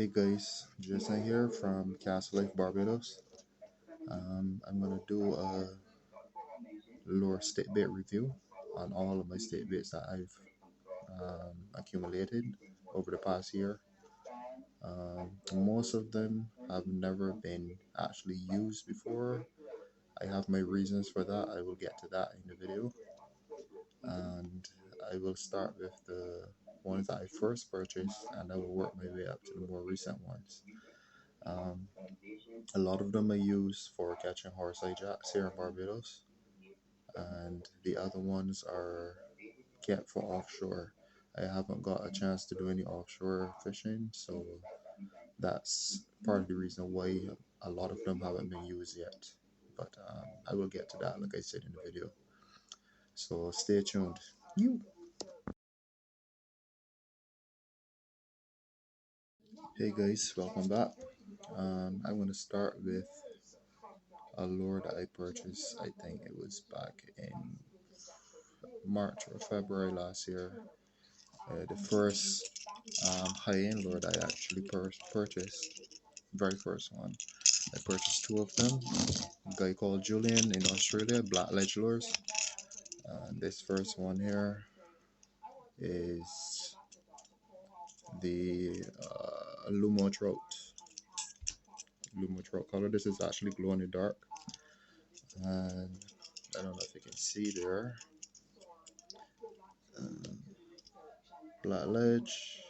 Hey guys, Jason here from Castability Barbados. I'm gonna do a lure stickbait review on all of my stickbaits that I've accumulated over the past year. Most of them have never been actually used before. I have my reasons for that. I will get to that in the video, and I will start with the ones that I first purchased, and I will work my way up to the more recent ones. Um, A lot of them are used for catching horseye jacks here in Barbados, and the other ones are kept for offshore. I haven't got a chance to do any offshore fishing, so that's part of the reason why a lot of them haven't been used yet. But I will get to that, like I said in the video. So stay tuned. You. Hey guys, welcome back. I'm going to start with a lure that I purchased. I think it was back in March or February last year. The first high-end lure I actually purchased, very first one. I purchased two of them. A guy called Julian in Australia, Black Ledge Lures. This first one here is the Lumo Trout. Lumo Trout color. This is actually glow in the dark. And I don't know if you can see there. Black Ledge.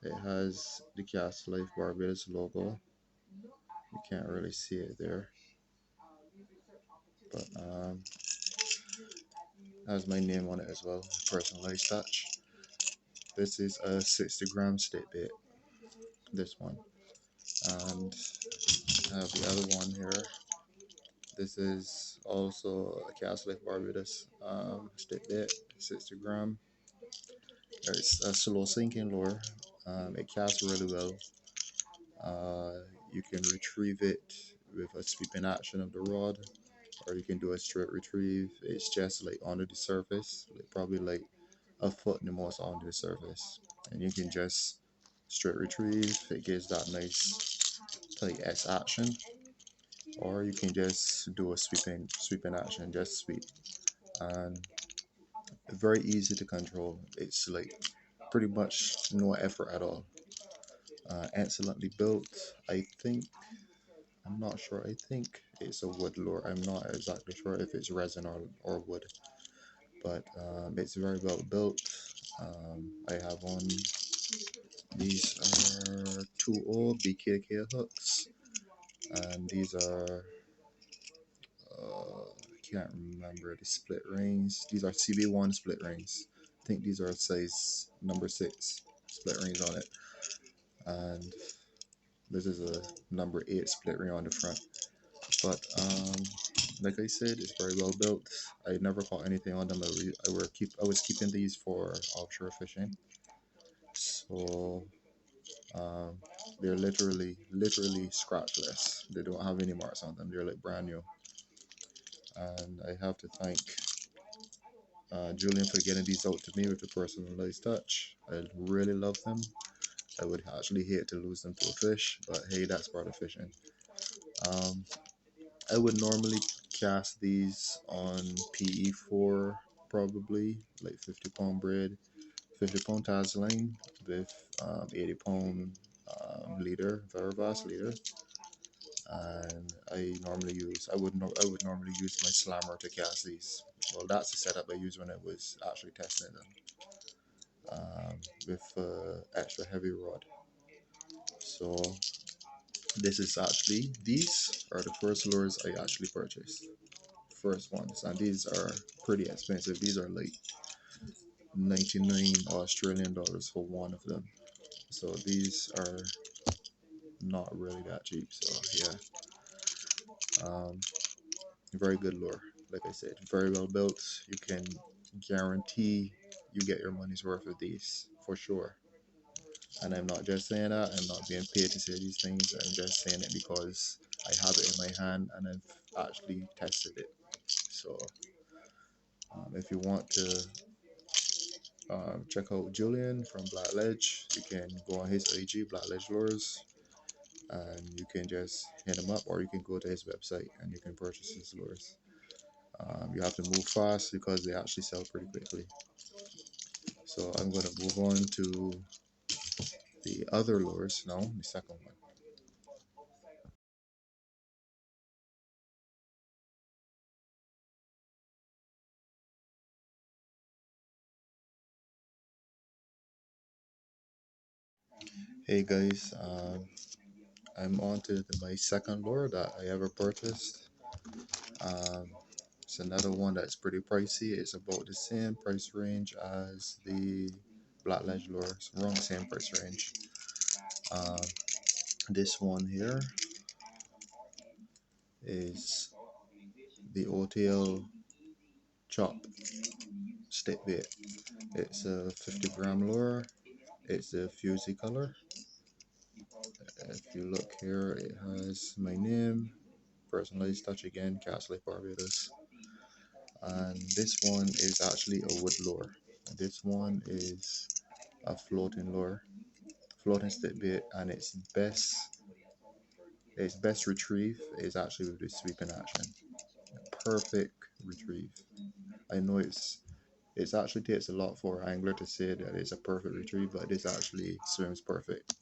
It has the Castalife Barbados logo. You can't really see it there, but has my name on it as well, personalized touch. This is a 60-gram stick bait, this one, and I have the other one here. This is also a Castalife Barbados stick bait, 60-gram. It's a slow sinking lure. It casts really well. You can retrieve it with a sweeping action of the rod, or you can do a straight retrieve. It's just like under the surface, like probably like a foot the most under the surface, and you can just straight retrieve. It gives that nice tight S action, or you can just do a sweeping action, just sweep, and very easy to control. It's like pretty much no effort at all. Excellently built. I'm not sure. I think it's a wood lure. I'm not exactly sure if it's resin or wood, but it's very well built. I have on these are 2O BKK hooks, and these are I can't remember the split rings. These are CB1 split rings. I think these are size number 6 split rings on it, and this is a number 8 split ring on the front. But like I said, it's very well built. I never caught anything on them. I was keeping these for offshore fishing, so um, they're literally scratchless. They don't have any marks on them. They're like brand new. And I have to thank Julian for getting these out to me with a personalized touch. I really love them. I would actually hate to lose them to a fish, but hey, that's part of fishing. Um, I would normally cast these on PE4, probably like 50-pound braid, 50-pound tasseling with 80-pound leader, Verivast leader. And I would normally use my slammer to cast these. Well, that's the setup I used when I was actually testing them with extra heavy rod. So these are the first lures I actually purchased, first ones, and these are pretty expensive. These are like 99 Australian dollars for one of them. So these are not really that cheap. So yeah, very good lure. Like I said, very well built. You can guarantee you get your money's worth of these for sure. And I'm not just saying that. I'm not being paid to say these things. I'm just saying it because I have it in my hand and I've actually tested it. So if you want to check out Julian from Black Ledge. You can go on his IG, Black Ledge Lures, and you can just hit him up, or you can go to his website and you can purchase his lures. You have to move fast because they actually sell pretty quickly. So I'm going to move on to the other lures now, the second one. Hey guys, I'm on to my second lure that I ever purchased. Um, it's another one that's pretty pricey. It's about the same price range as the Black Ledge lure. It's around the same price range. Um, this one here is the OTL Chop Stickbait. It's a 50-gram lure. It's a fusy color. If you look here, it has my name, personalized touch again, Cast Life Barbados. And this one is actually a wood lure. This one is a floating lure, floating stick bait, and its best retrieve is actually with the sweeping action. Perfect retrieve. I know it actually takes a lot for an angler to say that it's a perfect retrieve, but this actually swims perfect,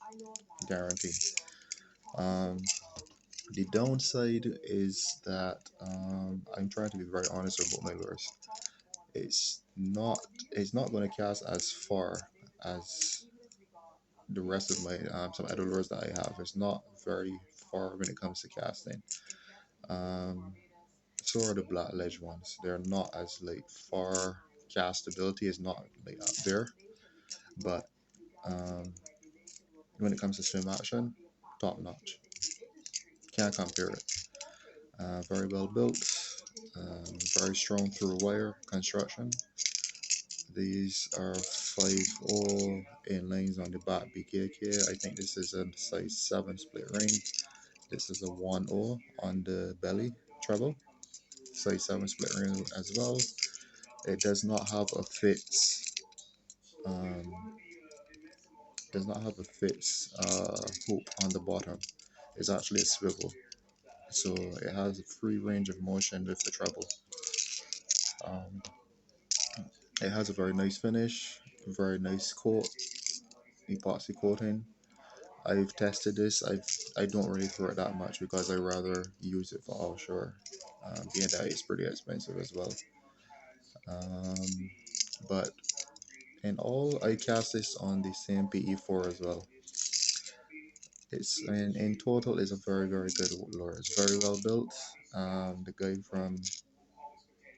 guarantee. Um, the downside is that I'm trying to be very honest about my lures. It's not it's not going to cast as far as the rest of my some other lures that I have. It's not very far when it comes to casting. Um, so are the Black Ledge ones. They're not as like far. Castability is not like up there, but um, when it comes to swim action, top notch. Can't compare it. Very well built, very strong through wire construction. These are 5-0 in lanes on the back BKK. I think this is a size 7 split ring. This is a 1-0 on the belly treble. Size 7 split ring as well. It does not have a fits. Um, does not have a fits hoop on the bottom. It's actually a swivel, so it has a free range of motion with the treble. Um, it has a very nice finish, very nice coat, epoxy coating. I've tested this. I don't really throw it that much because I rather use it for offshore, being that it's pretty expensive as well. Um, but in all, I cast this on the same PE4 as well. It's in total is a very good lure. It's very well built. The guy from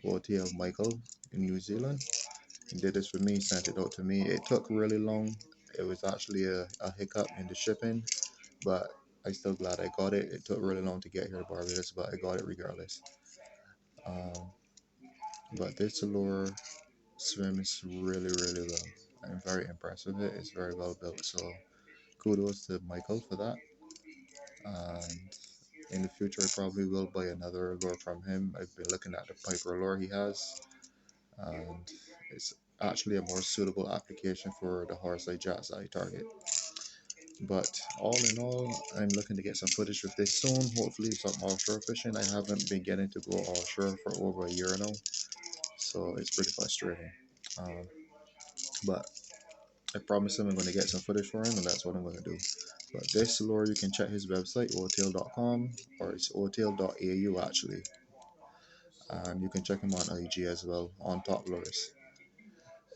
OTL Michael in New Zealand, he did this for me, sent it out to me. It took really long. It was actually a hiccup in the shipping, but I'm still glad I got it. It took really long to get here to Barbados, but I got it regardless. Um, but this lure swims really well. I'm very impressed with it. It's very well built. So kudos to Michael for that. And in the future, I probably will buy another lure from him. I've been looking at the Piper lure he has, and it's actually a more suitable application for the horse eye jazz eye target. But all in all, I'm looking to get some footage with this soon. Hopefully, some offshore fishing. I haven't been getting to go offshore for over a year now, so it's pretty frustrating. Um, but I promise him I'm going to get some footage for him, and that's what I'm going to do. But this lure, you can check his website, otail.com, or it's otail.au actually. And you can check him on IG as well, on Top Lures.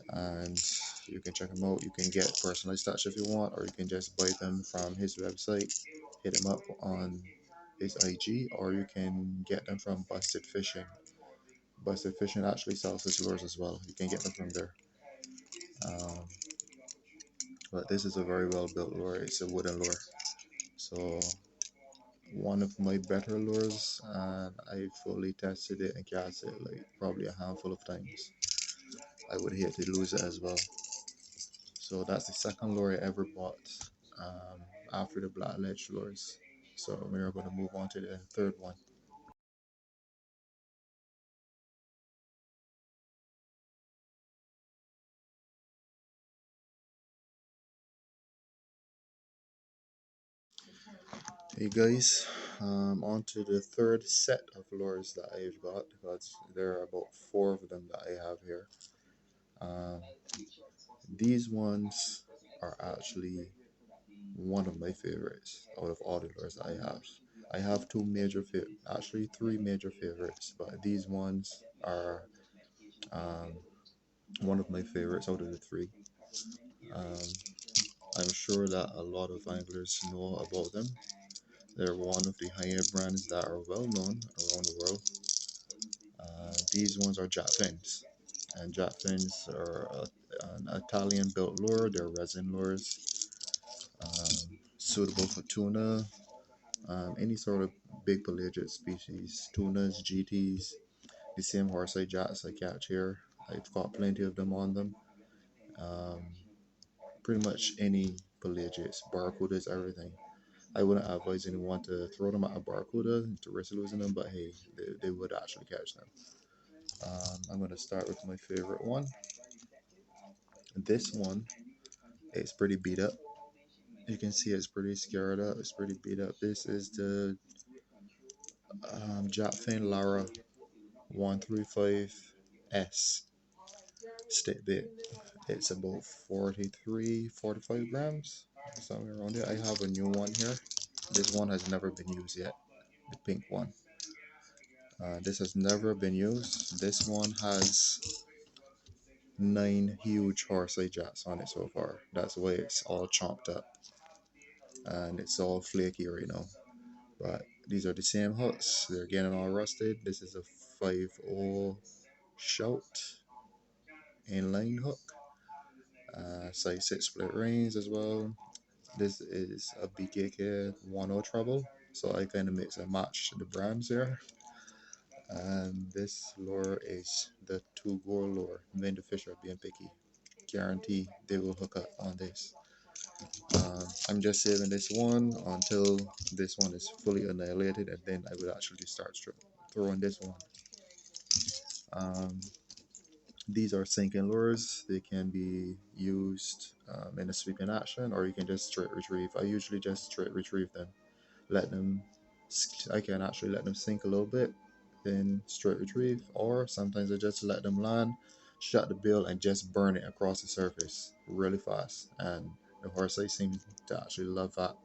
And you can check him out. You can get personalized touch if you want, or you can just buy them from his website. Hit him up on his IG, or you can get them from Busted Fishing. Busted Fishing actually sells his lures as well. You can get them from there. Um, but this is a very well built lure. It's a wooden lure. So one of my better lures, and I fully tested it and cast it like probably a handful of times. I would hate to lose it as well. So that's the second lure I ever bought after the Black Ledge lures. So we're going to move on to the third one. Hey guys, on to the third set of lures that I've got because there are about four of them that I have here. Um, these ones are actually one of my favorites out of all the lures I have. I have actually three major favorites, but these ones are um, one of my favorites out of the three. Um, I'm sure that a lot of anglers know about them. They're one of the higher brands that are well known around the world. These ones are jet fins, and jet fins are an Italian built lure. They're resin lures, suitable for tuna, any sort of big pelagic species, tunas, GTs, the same horseye jets I catch here. I've got plenty of them on them. Um, Pretty much any pelagics, barracudas, everything. I wouldn't advise anyone to throw them at a barracuda to risk losing them, but hey, they would actually catch them. I'm going to start with my favorite one. This one is pretty beat up. You can see it's pretty scared up. It's pretty beat up. This is the Japfin Lara 135S Stickbait. It's about 43, 45 grams, somewhere around there. I have a new one here. This one has never been used yet, the pink one. This has never been used. This one has 9 huge horseye jacks on it so far. That's why it's all chomped up and it's all flaky right now. But these are the same hooks. They're getting all rusted. This is a 5.0 shout inline hook. Size 6 split rings as well. This is a BKK 1.0 treble. So I kind of mix and match the brands here. And this lure is the 2-gore lure. When the fish are being picky, guarantee they will hook up on this. I'm just saving this one until this one is fully annihilated, and then I will actually start throwing this one. Um, these are sinking lures. They can be used in a sweeping action, or you can just straight retrieve. I usually just straight retrieve them. Let them, I can actually let them sink a little bit, then straight retrieve, or sometimes I just let them land, shut the bill, and just burn it across the surface really fast. And the horse I seem to actually love that.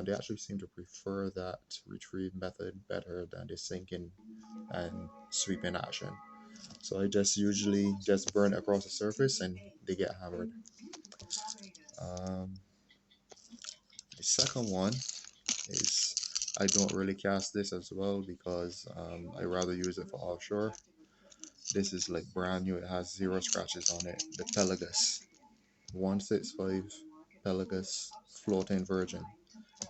They actually seem to prefer that retrieve method better than the sinking and sweeping action. So I just usually just burn it across the surface and they get hammered. Um, the second one is I don't really cast this as well because I rather use it for offshore. This is like brand new. It has 0 scratches on it. The Pelagus 165 Pelagus floating virgin.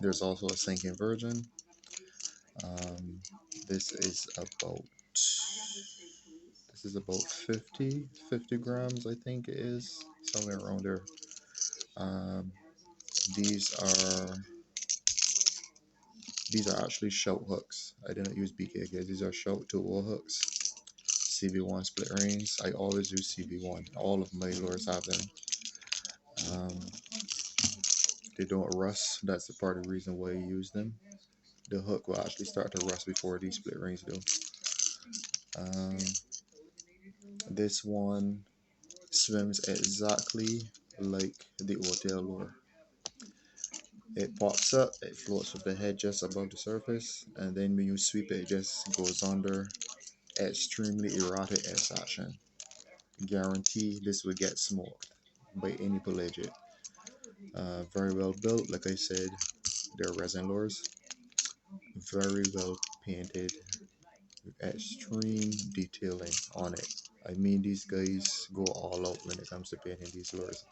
There's also a sinking virgin. Um, this is about 50 grams, I think it is, somewhere around there. Um, these are actually shout hooks. I didn't use BKK. These are shout 2.0 hooks. CB1 split rings. I always use CB1. All of my lures have them. Um, they don't rust. That's the part of the reason why you use them. The hook will actually start to rust before these split rings do. Um, this one swims exactly like the hotel lure. It pops up, it floats with the head just above the surface, and then when you sweep it, it just goes under. Extremely erratic S action. Guarantee this will get smoked by any pelagic. Very well built, like I said, they're resin lures. Very well painted, extreme detailing on it. I mean, these guys go all out when it comes to painting these lures.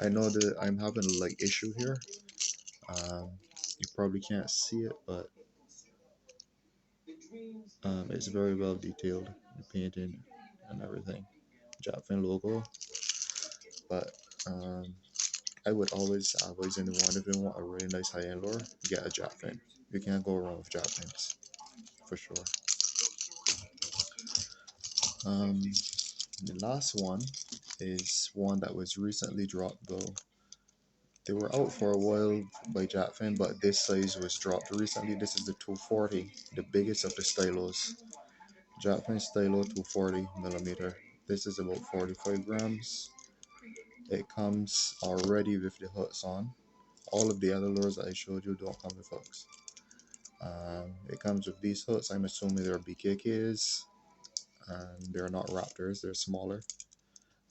I know that I'm having a light issue here. You probably can't see it, but it's very well detailed, painted, and everything. Japfin logo, but I would always advise anyone if you want a really nice high-end lure, get a Japfin. You can't go wrong with Japfins, for sure. Um, the last one is one that was recently dropped though. They were out for a while by Jackfin, but this size was dropped recently. This is the 240, the biggest of the stylos. Jackfin stylo 240 millimeter. This is about 45 grams. It comes already with the hooks on. All of the other lures that I showed you don't come with hooks. It comes with these hooks. I'm assuming they're BKKs, and they're not Raptors. They're smaller.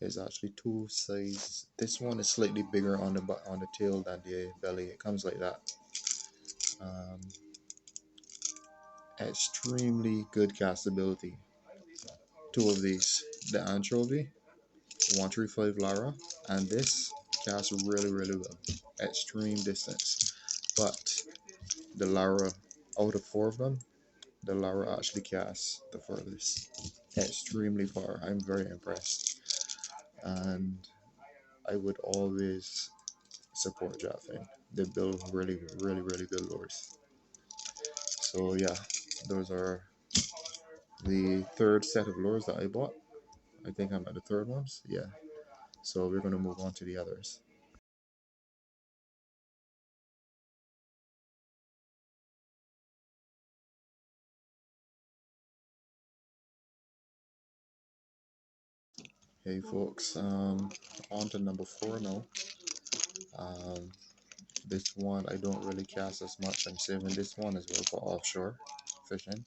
There's actually two sizes. This one is slightly bigger on the tail than the belly. It comes like that. Um, Extremely good castability. Two of these, the anchovy 135 Lara, and this casts really well. Extreme distance, but the Lara, out of four of them, the Lara actually casts the furthest, extremely far. I'm very impressed, and I would always support Jaffin. They build really good lures. So yeah, those are the third set of lures that I bought. I think I'm at the third ones. Yeah. So we're gonna move on to the others. Hey folks, on to number four now. Um, this one I don't really cast as much. I'm saving this one as well for offshore fishing.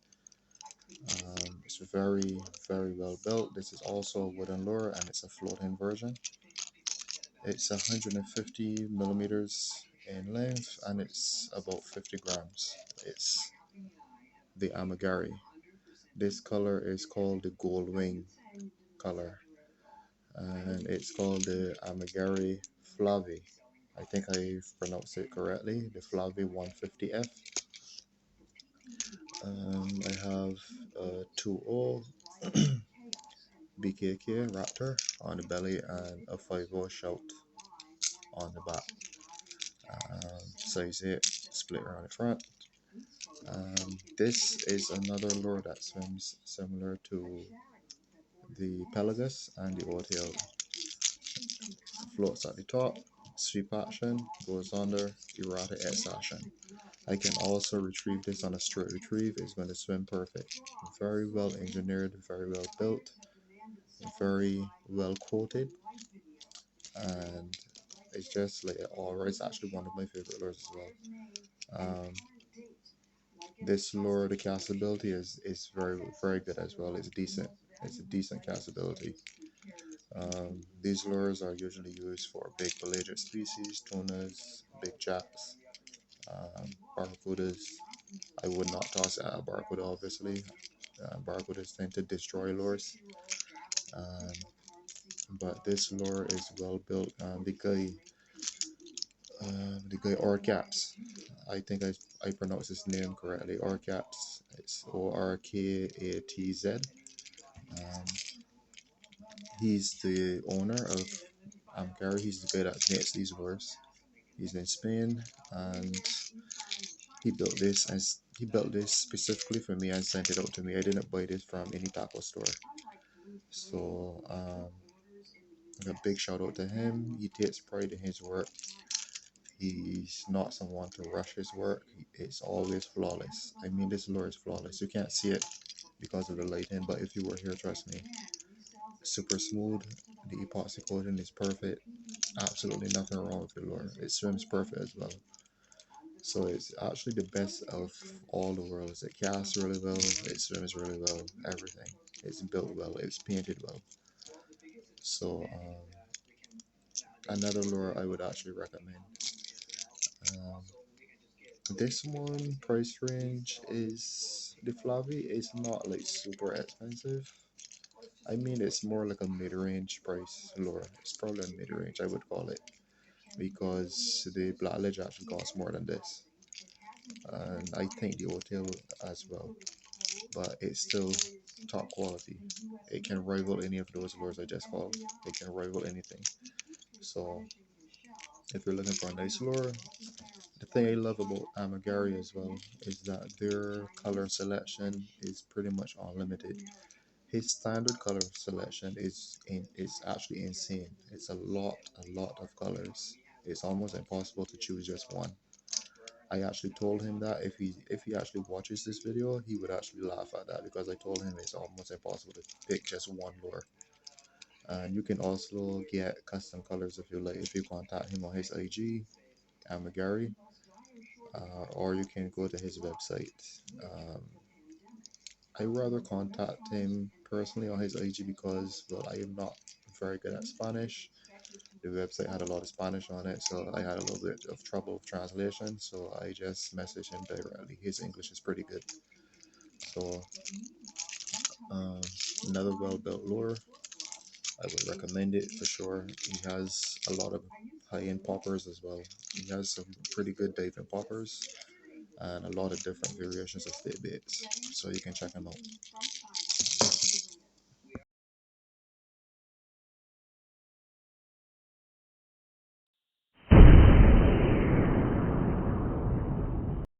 It's very well built. This is also a wooden lure and it's a floating version. It's 150 millimeters in length and it's about 50 grams. It's the Amagari. This color is called the gold wing color, and it's called the Amagari Flavi. I think I pronounced it correctly, the Flavi 150F. I have a 2.0 BKK Raptor on the belly and a 5.0 Shout on the back. Size 8 split around the front. This is another lure that swims similar to the Pelagus and the OTL. Floats at the top, sweep action, goes under, errata X action. I can also retrieve this on a straight retrieve. It's going to swim perfect. Very well engineered, very well built, very well coated, and it's just like all right. It's actually one of my favorite lures as well. This lure, the castability is very good as well. It's decent. It's a decent castability. These lures are usually used for big pelagic species, tunas, big jacks, barracudas. I would not toss it at a barracuda, obviously. Barracudas tend to destroy lures, um, but this lure is well built. The guy Orcaps, I think I pronounced his name correctly. Orcaps, it's Orkatz. Um, he's the owner of Amcari. He's the guy that makes these lures. He's in Spain, and he built this specifically for me and sent it out to me. I didn't buy this from any taco store. So a big shout out to him. He takes pride in his work. He's not someone to rush his work. It's always flawless. I mean, this lure is flawless. You can't see it because of the lighting, but if you were here, trust me, super smooth. The epoxy coating is perfect. Absolutely nothing wrong with the lure. It swims perfect as well. So it's actually the best of all the worlds. It casts really well. It swims really well. Everything. It's built well. It's painted well. So another lure I would actually recommend. Um, this one price range is the Flavi is not like super expensive. I mean, it's more like a mid-range price lure. It's probably a mid-range, I would call it, because the Black Ledge actually costs more than this, and I think the Hotel as well. But it's still top quality. It can rival any of those lures I just called. It can rival anything. So if you're looking for a nice lure, the thing I love about Amagari as well is that their color selection is pretty much unlimited. His standard color selection is actually insane. It's a lot of colors. it's almost impossible to choose just one. I actually told him that if he actually watches this video, he would actually laugh at that, because I told him it's almost impossible to pick just one lure. And you can also get custom colors if you like, if you contact him on his IG, Gary, or you can go to his website. Um, I rather contact him personally on his IG because, well, I am not very good at Spanish. The website had a lot of Spanish on it, so I had a little bit of trouble with translation. So I just messaged him directly. His English is pretty good. So um, another well-built lure, I would recommend it for sure. He has a lot of high-end poppers as well. He has some pretty good diving poppers and a lot of different variations of stick baits, so you can check him out.